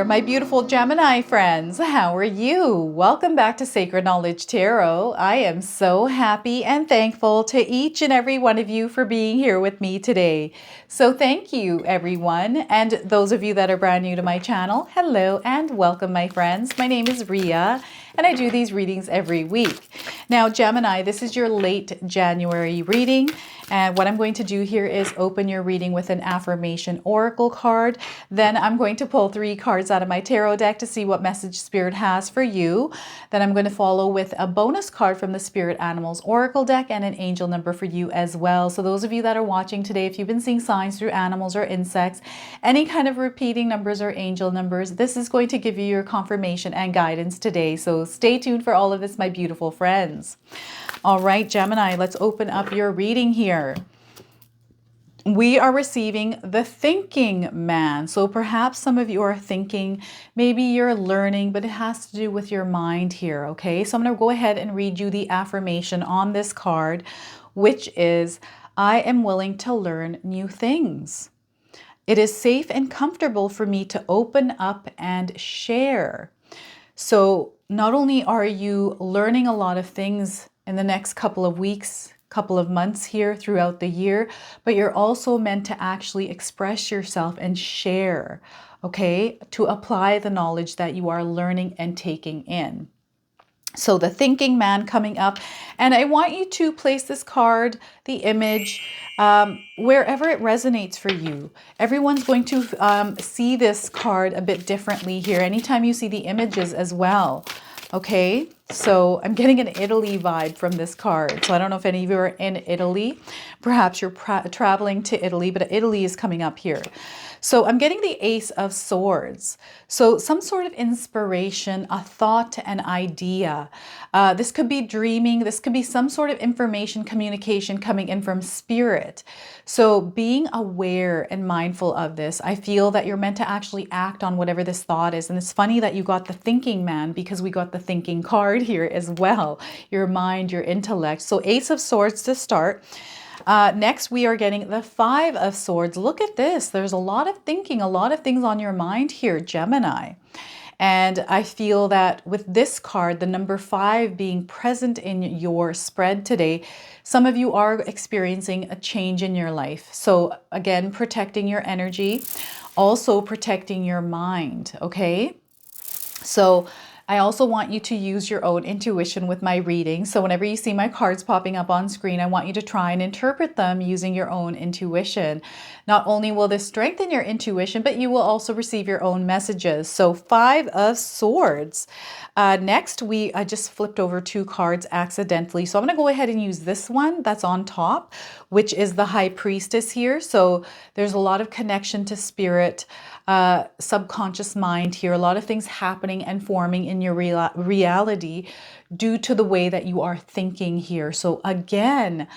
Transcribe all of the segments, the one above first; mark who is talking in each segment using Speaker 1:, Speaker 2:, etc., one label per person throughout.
Speaker 1: there, my beautiful Gemini friends. How are you? Welcome back to Sacred Knowledge Tarot. I am so happy and thankful to each and every one of you for being here with me today. So thank you, everyone. And those of you that are brand new to my channel, hello and welcome, my friends. My name is Ria, and I do these readings every week. Now, Gemini, this is your late January reading. And what I'm going to do here is open your reading with an affirmation oracle card. Then I'm going to pull 3 cards out of my tarot deck to see what message Spirit has for you. Then I'm going to follow with a bonus card from the Spirit Animals Oracle deck and an angel number for you as well. So those of you that are watching today, if you've been seeing signs through animals or insects, any kind of repeating numbers or angel numbers, this is going to give you your confirmation and guidance today. So stay tuned for all of this, my beautiful friends. All right, Gemini, let's open up your reading here. We are receiving the thinking man. So perhaps some of you are thinking, maybe you're learning, but it has to do with your mind here, okay? So I'm going to go ahead and read you the affirmation on this card, which is, I am willing to learn new things. It is safe and comfortable for me to open up and share. So not only are you learning a lot of things in the next couple of weeks, couple of months here throughout the year, but you're also meant to actually express yourself and share, okay, to apply the knowledge that you are learning and taking in. So the thinking man coming up, and I want you to place this card, the image, wherever it resonates for you. Everyone's going to see this card a bit differently here anytime you see the images as well. Okay, so I'm getting an Italy vibe from this card. So I don't know if any of you are in Italy. Perhaps you're traveling to Italy, but Italy is coming up here. So I'm getting the Ace of Swords. So some sort of inspiration, a thought, an idea. This could be dreaming. This could be some sort of information, communication coming in from spirit. So being aware and mindful of this, I feel that you're meant to actually act on whatever this thought is. And it's funny that you got the thinking man because we got the thinking card here as well. Your mind, your intellect. So Ace of Swords to start. Next, we are getting the 5 of Swords. Look at this. There's a lot of thinking, a lot of things on your mind here, Gemini. And I feel that with this card, the number 5 being present in your spread today, some of you are experiencing a change in your life. So again, protecting your energy, also protecting your mind, okay? So I also want you to use your own intuition with my reading. So whenever you see my cards popping up on screen, I want you to try and interpret them using your own intuition. Not only will this strengthen your intuition, but you will also receive your own messages. So 5 of Swords. Next, I just flipped over 2 cards accidentally. So I'm going to go ahead and use this one that's on top, which is the High Priestess here. So there's a lot of connection to spirit, subconscious mind here, a lot of things happening and forming in your reality due to the way that you are thinking here. So again,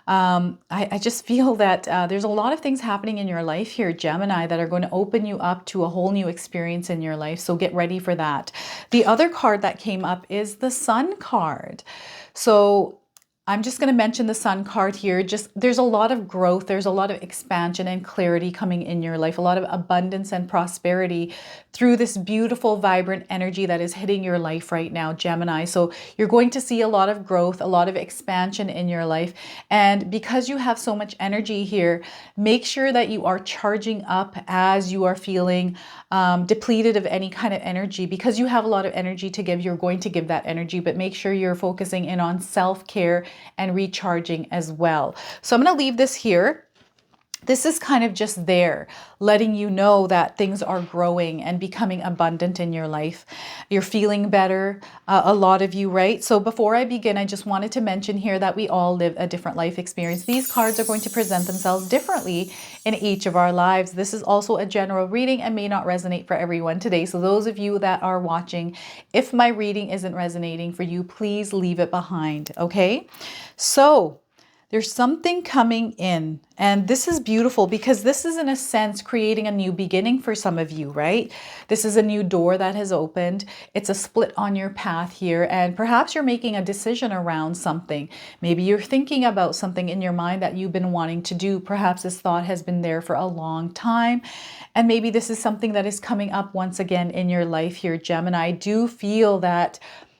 Speaker 1: I just feel that there's a lot of things happening in your life here, Gemini, that are going to open you up to a whole new experience in your life. So get ready for that. The other card that came up is the Sun card. So I'm just going to mention the Sun card here. Just there's a lot of growth. There's a lot of expansion and clarity coming in your life. A lot of abundance and prosperity through this beautiful, vibrant energy that is hitting your life right now, Gemini. So you're going to see a lot of growth, a lot of expansion in your life. And because you have so much energy here, make sure that you are charging up as you are feeling depleted of any kind of energy. Because you have a lot of energy to give, you're going to give that energy, but make sure you're focusing in on self-care and recharging as well. So I'm going to leave this here. This is kind of just there, letting you know that things are growing and becoming abundant in your life. You're feeling better, a lot of you, right? So before I begin, I just wanted to mention here that we all live a different life experience. These cards are going to present themselves differently in each of our lives. This is also a general reading and may not resonate for everyone today. So those of you that are watching, if my reading isn't resonating for you, please leave it behind, okay? So There's something coming in, and this is beautiful because this is, in a sense, creating a new beginning for some of you, right? This is a new door that has opened. It's a split on your path here, and perhaps you're making a decision around something. Maybe you're thinking about something in your mind that you've been wanting to do. Perhaps this thought has been there for a long time, and maybe this is something that is coming up once again in your life here, Gemini. I do feel that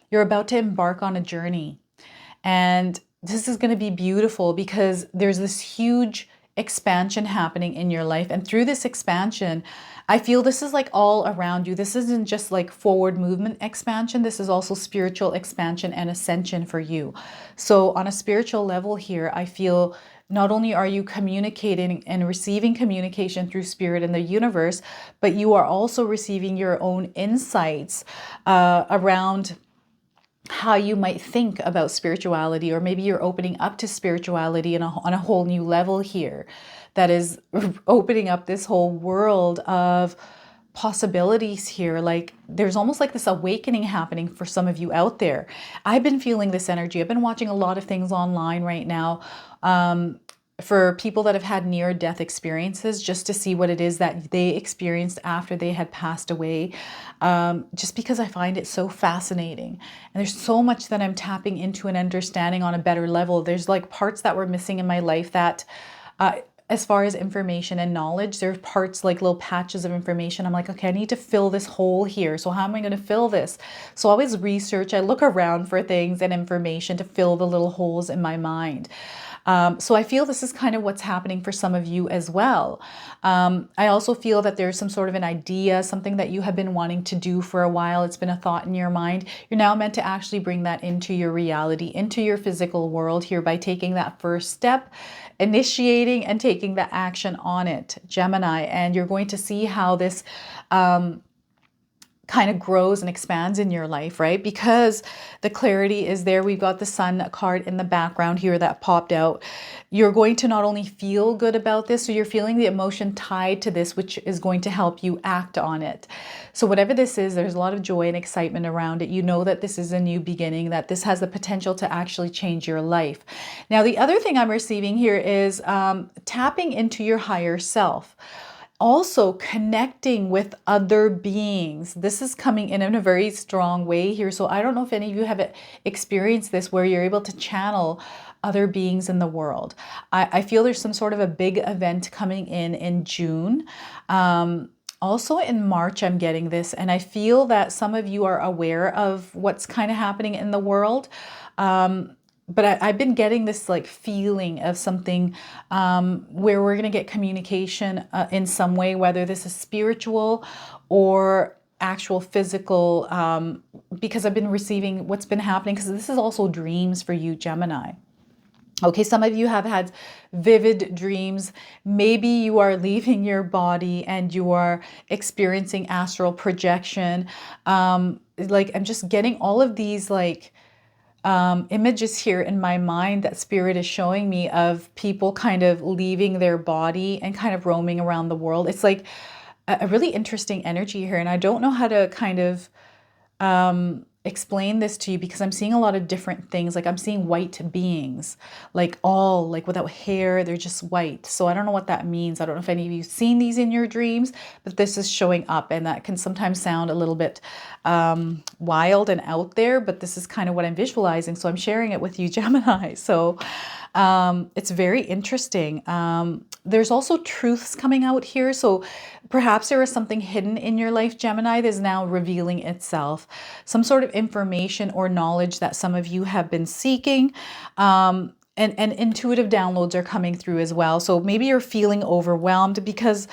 Speaker 1: you're about to embark on a journey. And this is going to be beautiful because there's this huge expansion happening in your life. And through this expansion, I feel this is like all around you. This isn't just like forward movement expansion. This is also spiritual expansion and ascension for you. So on a spiritual level here, I feel not only are you communicating and receiving communication through spirit and the universe, but you are also receiving your own insights around how you might think about spirituality, or maybe you're opening up to spirituality on a whole new level here that is opening up this whole world of possibilities here. Like there's almost like this awakening happening for some of you out there. I've been feeling this energy. I've been watching a lot of things online right now for people that have had near-death experiences, just to see what it is that they experienced after they had passed away, just because I find it so fascinating. And there's so much that I'm tapping into and understanding on a better level. There's like parts that were missing in my life that, as far as information and knowledge, there's parts like little patches of information. I'm like, okay, I need to fill this hole here. So how am I going to fill this? So I always research, I look around for things and information to fill the little holes in my mind. So I feel this is kind of what's happening for some of you as well. I also feel that there's some sort of an idea, something that you have been wanting to do for a while. It's been a thought in your mind. You're now meant to actually bring that into your reality, into your physical world here by taking that first step, initiating and taking the action on it, Gemini. And you're going to see how this kind of grows and expands in your life, right? Because the clarity is there. We've got the Sun card in the background here that popped out. You're going to not only feel good about this, so you're feeling the emotion tied to this, which is going to help you act on it. So whatever this is, there's a lot of joy and excitement around it. You know that this is a new beginning, that this has the potential to actually change your life. Now, the other thing I'm receiving here is tapping into your higher self. Also connecting with other beings. This is coming in a very strong way here. So I don't know if any of you have experienced this, where you're able to channel other beings in the world. I feel there's some sort of a big event coming in June. Also in March, I'm getting this, and I feel that some of you are aware of what's kind of happening in the world. But I've been getting this like feeling of something where we're going to get communication in some way, whether this is spiritual or actual physical, because I've been receiving what's been happening, because this is also dreams for you, Gemini. Okay, some of you have had vivid dreams. Maybe you are leaving your body and you are experiencing astral projection. Like I'm just getting all of these like images here in my mind that spirit is showing me of people kind of leaving their body and kind of roaming around the world. It's like a really interesting energy here, and I don't know how to kind of explain this to you, because I'm seeing a lot of different things. Like I'm seeing white beings, like all like without hair, they're just white. So I don't know what that means. I don't know if any of you have seen these in your dreams, but this is showing up, and that can sometimes sound a little bit wild and out there, but this is kind of what I'm visualizing. So I'm sharing it with you, Gemini. So it's very interesting. There's also truths coming out here. So perhaps there is something hidden in your life, Gemini, that is now revealing itself. Some sort of information or knowledge that some of you have been seeking. And intuitive downloads are coming through as well. So maybe you're feeling overwhelmed, because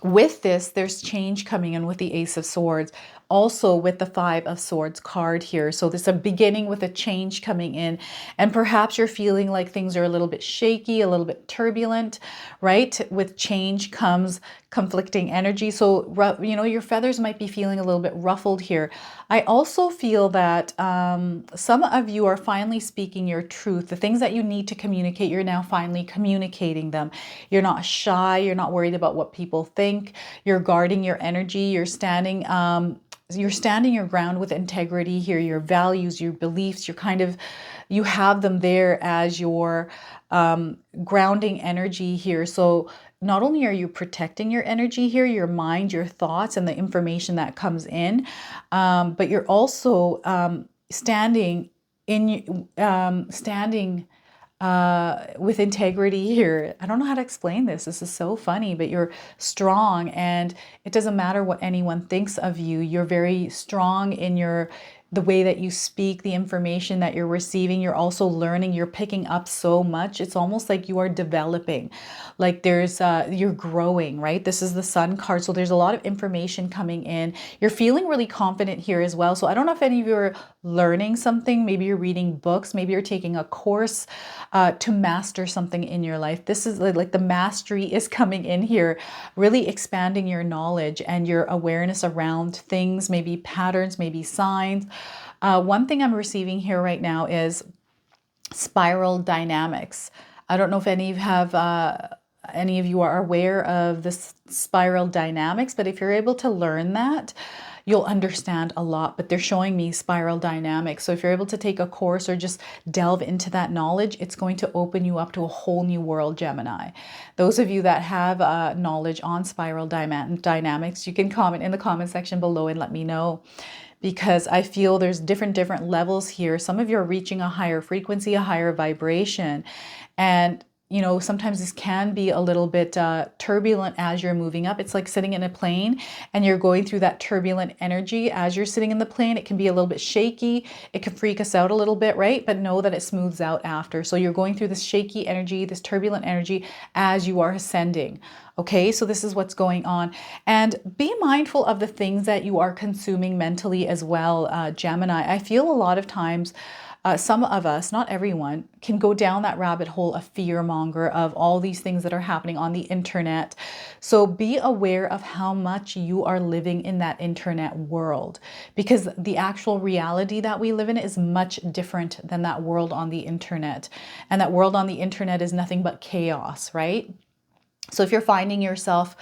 Speaker 1: with this, there's change coming in with the Ace of Swords, also with the Five of Swords card here. So there's a beginning with a change coming in, and perhaps you're feeling like things are a little bit shaky, a little bit turbulent, right? With change comes conflicting energy. So, you know, your feathers might be feeling a little bit ruffled here. I also feel that some of you are finally speaking your truth. The things that you need to communicate, you're now finally communicating them. You're not shy. You're not worried about what people think. You're guarding your energy. You're standing you're standing your ground with integrity here, your values, your beliefs, you have them there as your grounding energy here. So not only are you protecting your energy here, your mind, your thoughts, and the information that comes in, but you're also standing with integrity here. I don't know how to explain this. This is so funny, but you're strong, and it doesn't matter what anyone thinks of you. You're very strong in the way that you speak, the information that you're receiving. You're also learning. You're picking up so much. It's almost like you are developing, like you're growing, right? This is the Sun card, so there's a lot of information coming in. You're feeling really confident here as well. So I don't know if any of you are learning something. Maybe you're reading books. Maybe you're taking a course to master something in your life. This is like the mastery is coming in here, really expanding your knowledge and your awareness around things, maybe patterns, maybe signs. One thing I'm receiving here right now is spiral dynamics. I don't know if any of you are aware of this spiral dynamics, but if you're able to learn that, you'll understand a lot. But they're showing me spiral dynamics. So if you're able to take a course or just delve into that knowledge, it's going to open you up to a whole new world, Gemini. Those of you that have knowledge on spiral dynamics, you can comment in the comment section below and let me know, because I feel there's different levels here. Some of you are reaching a higher frequency, a higher vibration. And sometimes this can be a little bit turbulent as you're moving up. It's like sitting in a plane and you're going through that turbulent energy as you're sitting in the plane. It can be a little bit shaky. It can freak us out a little bit, right? But know that it smooths out after. So you're going through this shaky energy, this turbulent energy as you are ascending. Okay, so this is what's going on. And be mindful of the things that you are consuming mentally as well, Gemini. I feel a lot of times some of us, not everyone, can go down that rabbit hole of fear monger of all these things that are happening on the internet. So be aware of how much you are living in that internet world, because the actual reality that we live in is much different than that world on the internet. And that world on the internet is nothing but chaos, right? So if you're finding yourself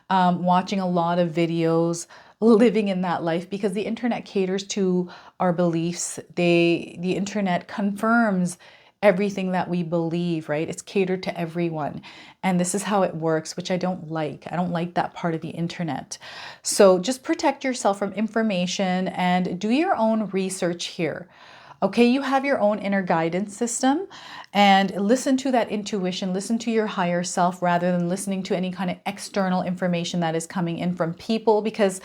Speaker 1: watching a lot of videos, living in that life, because the internet caters to our beliefs, the internet confirms everything that we believe, right? It's catered to everyone. And this is how it works, which I don't like. I don't like that part of the internet. So just protect yourself from information and do your own research here. Okay, you have your own inner guidance system, and listen to that intuition, listen to your higher self rather than listening to any kind of external information that is coming in from people, because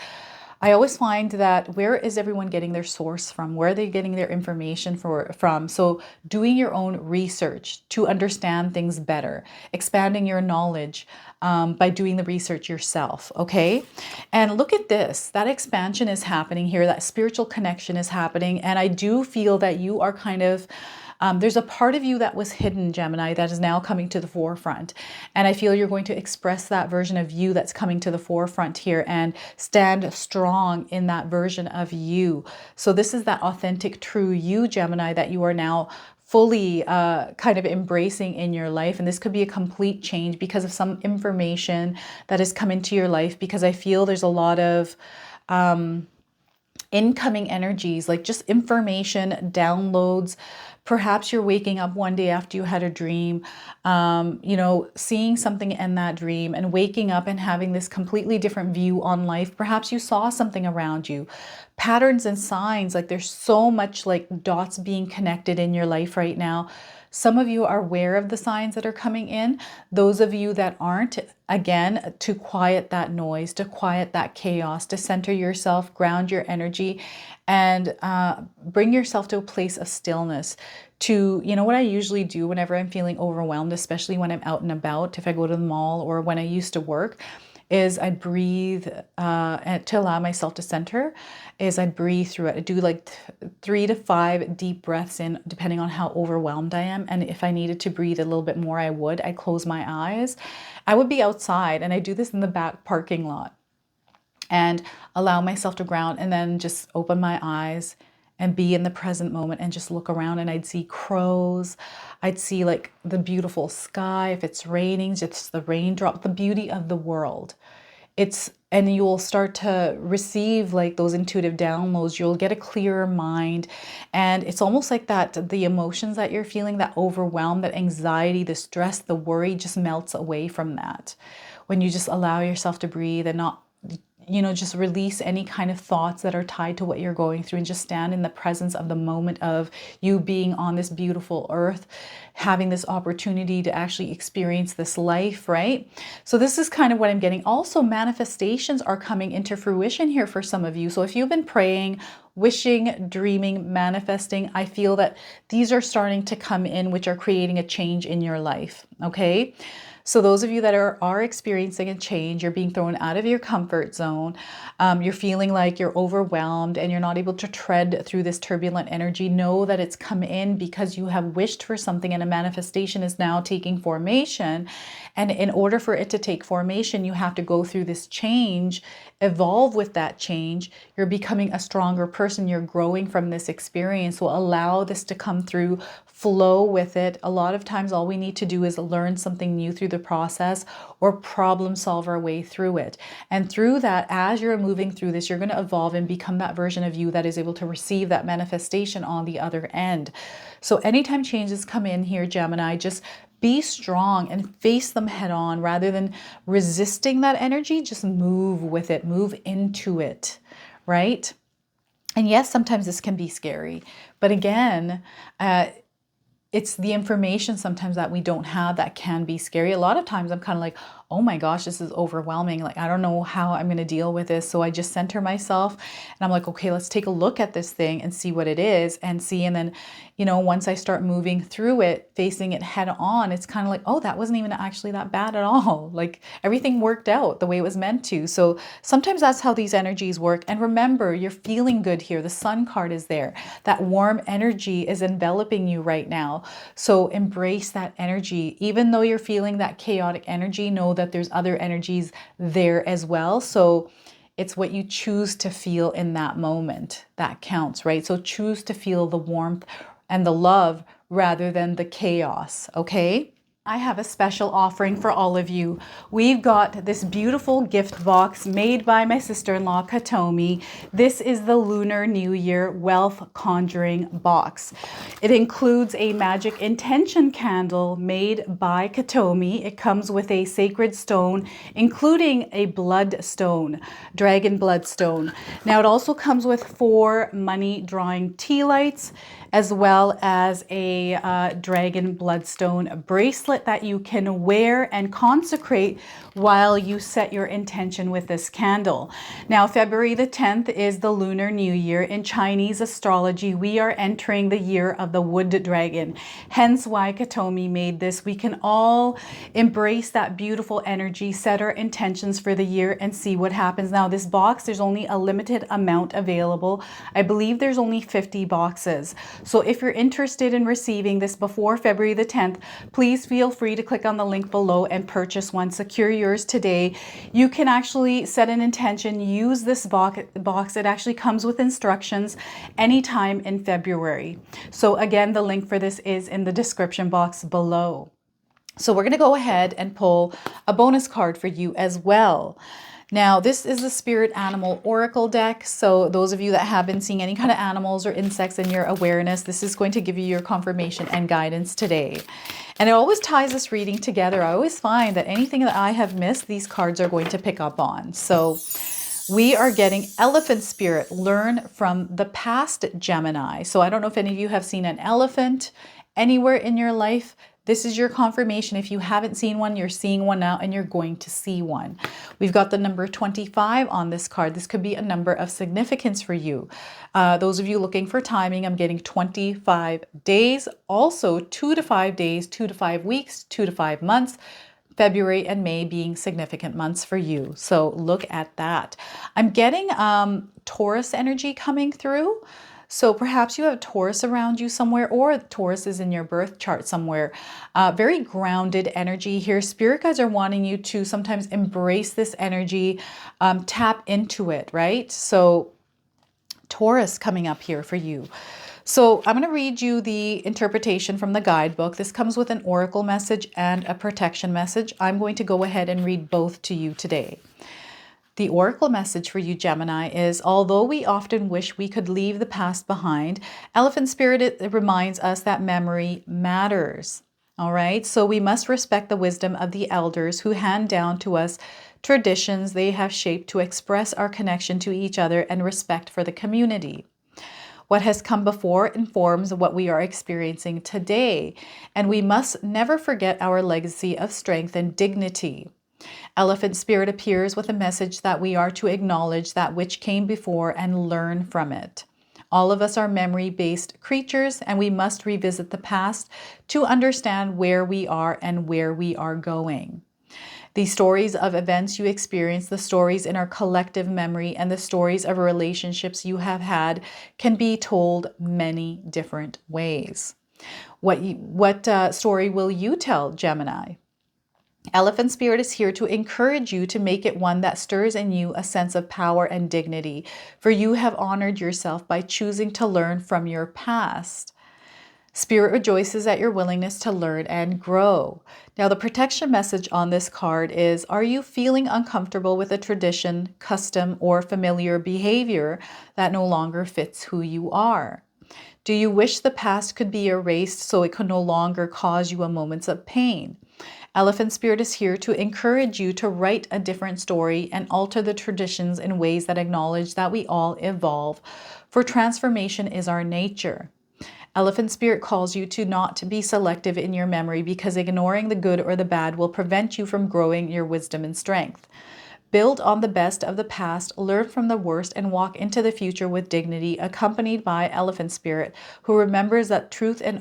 Speaker 1: I always find that where is everyone getting their source from? Where are they getting their information from? So doing your own research to understand things better, expanding your knowledge by doing the research yourself, okay? And look at this, that expansion is happening here, that spiritual connection is happening. And I do feel that you are kind of, there's a part of you that was hidden, Gemini, that is now coming to the forefront. And I feel you're going to express that version of you that's coming to the forefront here and stand strong in that version of you. So this is that authentic, true you, Gemini, that you are now fully kind of embracing in your life. And this could be a complete change because of some information that has come into your life, because I feel there's a lot of incoming energies, like just information, downloads. Perhaps you're waking up one day after you had a dream, seeing something in that dream and waking up and having this completely different view on life. Perhaps you saw something around you, patterns and signs, like there's so much like dots being connected in your life right now. Some of you are aware of the signs that are coming in. Those of you that aren't, again, to quiet that noise, to quiet that chaos, to center yourself, ground your energy, and bring yourself to a place of stillness. To, what I usually do whenever I'm feeling overwhelmed, especially when I'm out and about, if I go to the mall or when I used to work, is I breathe and to allow myself to center, is I breathe through it. I do like 3 to 5 deep breaths in, depending on how overwhelmed I am. And if I needed to breathe a little bit more, I would. I close my eyes. I would be outside, and I do this in the back parking lot, and allow myself to ground, and then just open my eyes and be in the present moment and just look around. And I'd see crows. I'd see like the beautiful sky. If it's raining, just the raindrop, the beauty of the world. and you will start to receive like those intuitive downloads. You'll get a clearer mind. And it's almost like that the emotions that you're feeling, that overwhelm, that anxiety, the stress, the worry just melts away from that. When you just allow yourself to breathe and not, just release any kind of thoughts that are tied to what you're going through and just stand in the presence of the moment of you being on this beautiful earth, having this opportunity to actually experience this life, right? So this is kind of what I'm getting. Also, manifestations are coming into fruition here for some of you. So if you've been praying, wishing, dreaming, manifesting, I feel that these are starting to come in, which are creating a change in your life, okay? So those of you that are experiencing a change, you're being thrown out of your comfort zone, you're feeling like you're overwhelmed and you're not able to tread through this turbulent energy, know that it's come in because you have wished for something and a manifestation is now taking formation. And in order for it to take formation, you have to go through this change, evolve with that change. You're becoming a stronger person. You're growing from this experience. So allow this to come through, flow with it. A lot of times all we need to do is learn something new through the process or problem solve our way through it. And through that, as you're moving through this, you're going to evolve and become that version of you that is able to receive that manifestation on the other end. So anytime changes come in here, Gemini, just be strong and face them head on rather than resisting that energy. Just move with it, move into it, right? And yes, sometimes this can be scary, but again, it's the information sometimes that we don't have that can be scary. A lot of times I'm kind of like, oh my gosh, this is overwhelming. Like, I don't know how I'm going to deal with this. So I just center myself and I'm like, okay, let's take a look at this thing and see what it is and see. And then, once I start moving through it, facing it head on, it's kind of like, oh, that wasn't even actually that bad at all. Like everything worked out the way it was meant to. So sometimes that's how these energies work. And remember, you're feeling good here. The Sun card is there. That warm energy is enveloping you right now. So embrace that energy. Even though you're feeling that chaotic energy, know that there's other energies there as well. So it's what you choose to feel in that moment that counts, right? So choose to feel the warmth and the love rather than the chaos, okay? I have a special offering for all of you. We've got this beautiful gift box made by my sister-in-law, Katomi. This is the Lunar New Year Wealth Conjuring Box. It includes a magic intention candle made by Katomi. It comes with a sacred stone, including a blood stone, dragon blood stone. Now, it also comes with 4 money drawing tea lights, as well as a dragon bloodstone bracelet that you can wear and consecrate while you set your intention with this candle. Now, February the 10th is the Lunar New Year. In Chinese astrology, we are entering the year of the wood dragon. Hence why Katomi made this. We can all embrace that beautiful energy, set our intentions for the year and see what happens. Now, this box, there's only a limited amount available. I believe there's only 50 boxes. So if you're interested in receiving this before February the 10th, please feel free to click on the link below and purchase one. Secure yours today. You can actually set an intention, use this box. It actually comes with instructions anytime in February. So again, the link for this is in the description box below. So we're going to go ahead and pull a bonus card for you as well. Now, this is the Spirit Animal Oracle deck. So those of you that have been seeing any kind of animals or insects in your awareness, this is going to give you your confirmation and guidance today. And it always ties this reading together. I always find that anything that I have missed, these cards are going to pick up on. So we are getting Elephant Spirit, learn from the past, Gemini. So I don't know if any of you have seen an elephant anywhere in your life. This is your confirmation. If you haven't seen one, you're seeing one now and you're going to see one. We've got the number 25 on this card. This could be a number of significance for you. Those of you looking for timing, I'm getting 25 days. Also 2 to 5 days, 2 to 5 weeks, 2 to 5 months. February and May being significant months for you. So look at that. I'm getting Taurus energy coming through. So perhaps you have Taurus around you somewhere, or Taurus is in your birth chart somewhere. Very grounded energy here. Spirit guides are wanting you to sometimes embrace this energy, tap into it, right? So Taurus coming up here for you. So I'm going to read you the interpretation from the guidebook. This comes with an oracle message and a protection message. I'm going to go ahead and read both to you today. The oracle message for you, Gemini, is although we often wish we could leave the past behind, Elephant Spirit it reminds us that memory matters. All right, so we must respect the wisdom of the elders who hand down to us traditions they have shaped to express our connection to each other and respect for the community. What has come before informs what we are experiencing today, and we must never forget our legacy of strength and dignity. Elephant Spirit appears with a message that we are to acknowledge that which came before and learn from it. All of us are memory-based creatures, and we must revisit the past to understand where we are and where we are going. The stories of events you experience, the stories in our collective memory, and the stories of relationships you have had can be told many different ways. What story will you tell, Gemini? Elephant Spirit is here to encourage you to make it one that stirs in you a sense of power and dignity, for you have honored yourself by choosing to learn from your past. Spirit rejoices at your willingness to learn and grow. Now, the protection message on this card is, are you feeling uncomfortable with a tradition, custom, or familiar behavior that no longer fits who you are? Do you wish the past could be erased so it could no longer cause you a moments of pain? Elephant Spirit is here to encourage you to write a different story and alter the traditions in ways that acknowledge that we all evolve, for transformation is our nature. Elephant Spirit calls you to not be selective in your memory, because ignoring the good or the bad will prevent you from growing your wisdom and strength. Build on the best of the past, learn from the worst, and walk into the future with dignity, accompanied by Elephant Spirit, who remembers the truth and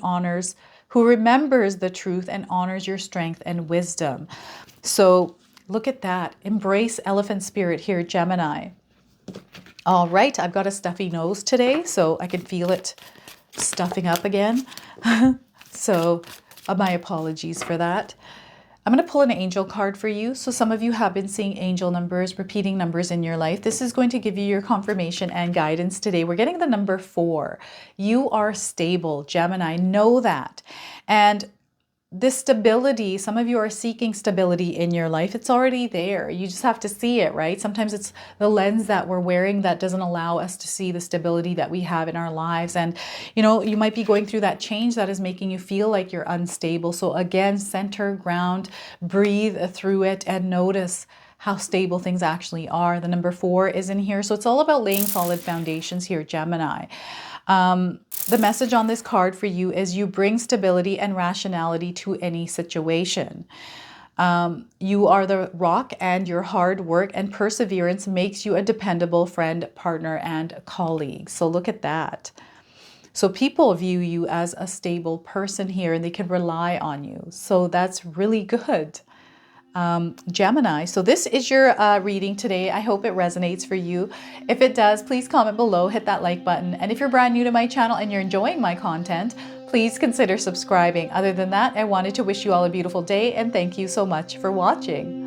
Speaker 1: honors your strength and wisdom. So look at that. Embrace Elephant Spirit here, Gemini. All right, I've got a stuffy nose today, so I can feel it stuffing up again. So my apologies for that. I'm going to pull an angel card for you. So some of you have been seeing angel numbers, repeating numbers in your life. This is going to give you your confirmation and guidance today. We're getting the number 4. You are stable, Gemini. Know that. And this stability, some of you are seeking stability in your life. It's already there. You just have to see it, right? Sometimes it's the lens that we're wearing that doesn't allow us to see the stability that we have in our lives. And, you know, you might be going through that change that is making you feel like you're unstable. So again, center, ground, breathe through it, and notice how stable things actually are. The number 4 is in here. So it's all about laying solid foundations here, Gemini. The message on this card for you is you bring stability and rationality to any situation. You are the rock, and your hard work and perseverance makes you a dependable friend, partner, and colleague. So look at that. So people view you as a stable person here, and they can rely on you. So that's really good. Gemini. So this is your reading today. I hope it resonates for you. If it does, please comment below, hit that like button. And if you're brand new to my channel and you're enjoying my content, please consider subscribing. Other than that, I wanted to wish you all a beautiful day, and thank you so much for watching.